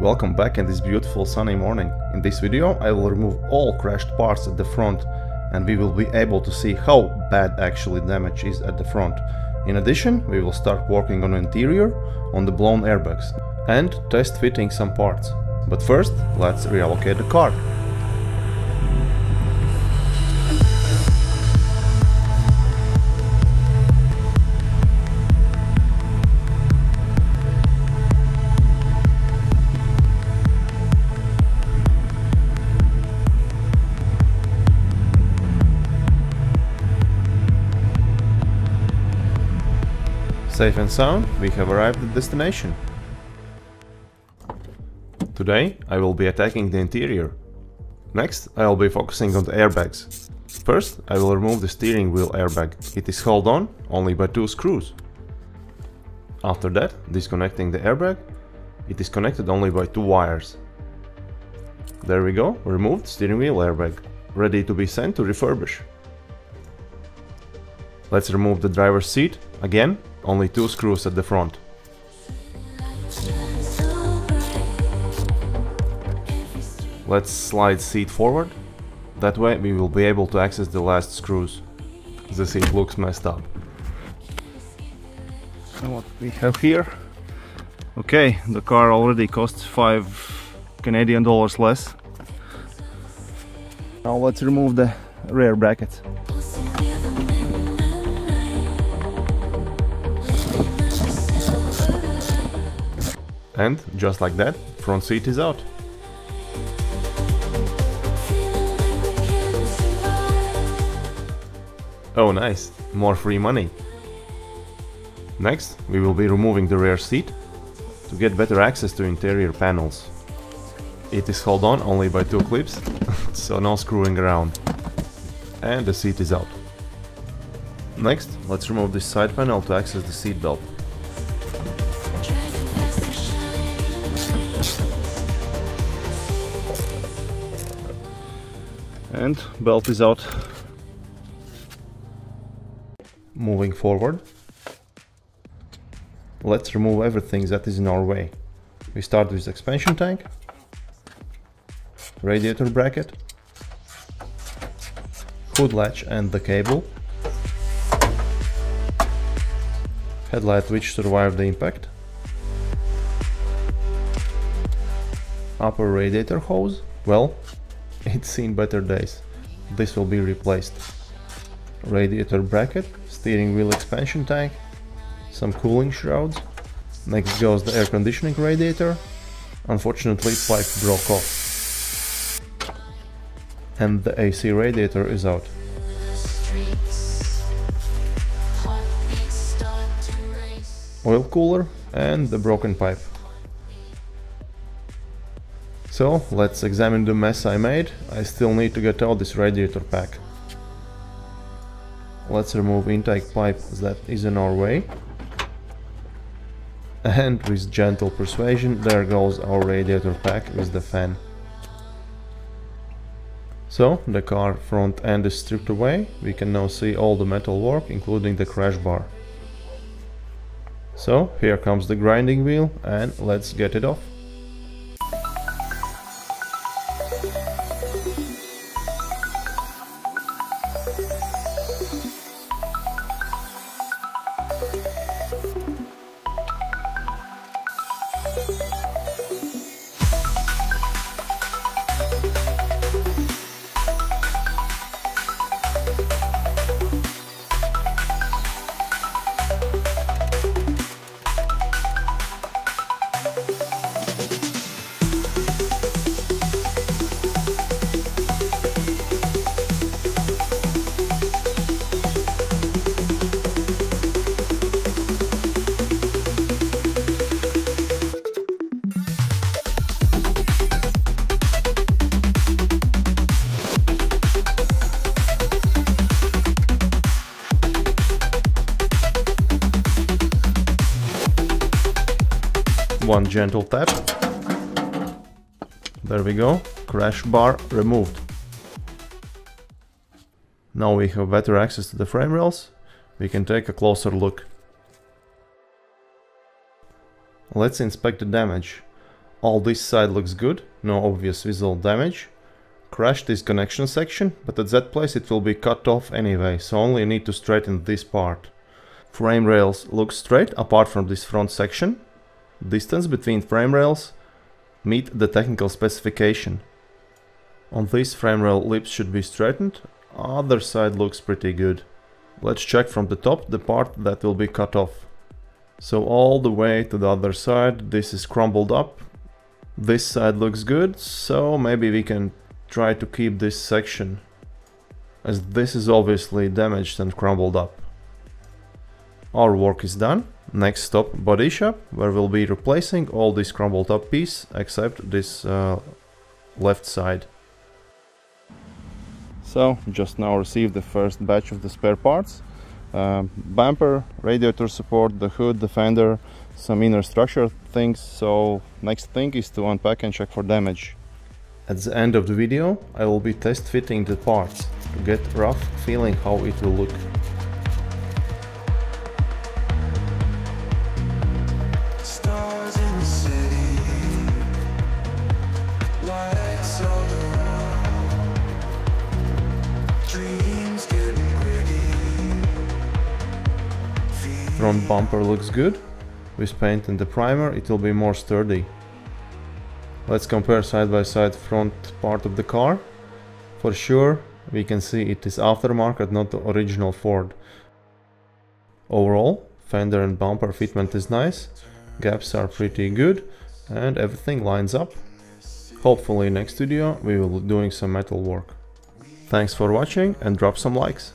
Welcome back in this beautiful sunny morning. In this video I will remove all crashed parts at the front and we will be able to see how bad actually damage is at the front. In addition, we will start working on interior, on the blown airbags and test fitting some parts. But first, let's reallocate the car. Safe and sound, we have arrived at destination. Today I will be attacking the interior. Next I will be focusing on the airbags. First I will remove the steering wheel airbag. It is held on only by 2 screws. After that, disconnecting the airbag, it is connected only by 2 wires. There we go, removed steering wheel airbag, ready to be sent to refurbish. Let's remove the driver's seat, again only 2 screws at the front. Let's slide seat forward, that way we will be able to access the last screws. The seat looks messed up. And what we have here, okay, the car already costs $5 less. Now let's remove the rear bracket. And just like that, front seat is out. Oh nice, more free money. Next, we will be removing the rear seat to get better access to interior panels. It is held on only by 2 clips, so no screwing around. And the seat is out. Next, let's remove this side panel to access the seat belt. And belt is out. Moving forward, let's remove everything that is in our way. We start with expansion tank, radiator bracket, hood latch and the cable, headlight which survived the impact, upper radiator hose, well, it's seen better days. This will be replaced. Radiator bracket, steering wheel expansion tank, some cooling shrouds. Next goes the air conditioning radiator. Unfortunately, pipe broke off. And the AC radiator is out. Oil cooler and the broken pipe. So, let's examine the mess I made. I still need to get out this radiator pack. Let's remove intake pipe that is in our way. And with gentle persuasion, there goes our radiator pack with the fan. So, the car front end is stripped away. We can now see all the metal work, including the crash bar. So, here comes the grinding wheel and let's get it off. One gentle tap. There we go, crash bar removed. Now we have better access to the frame rails, we can take a closer look. Let's inspect the damage. All this side looks good, no obvious visual damage. Crashed this connection section, but at that place it will be cut off anyway, so only need to straighten this part. Frame rails look straight apart from this front section. Distance between frame rails meet the technical specification. On this frame rail lips should be straightened, other side looks pretty good. Let's check from the top the part that will be cut off. So all the way to the other side this is crumbled up. This side looks good, so maybe we can try to keep this section, as this is obviously damaged and crumbled up. Our work is done. Next stop, body shop, where we'll be replacing all this crumbled up piece except this left side. So just now received the first batch of the spare parts. Bumper, radiator support, the hood, the fender, some inner structure things. So next thing is to unpack and check for damage. At the end of the video I will be test fitting the parts to get a rough feeling how it will look. Front bumper looks good. With paint and the primer it will be more sturdy. Let's compare side by side front part of the car. For sure we can see it is aftermarket, not the original Ford. Overall, fender and bumper fitment is nice, gaps are pretty good and everything lines up. Hopefully next video we will be doing some metal work. Thanks for watching and drop some likes.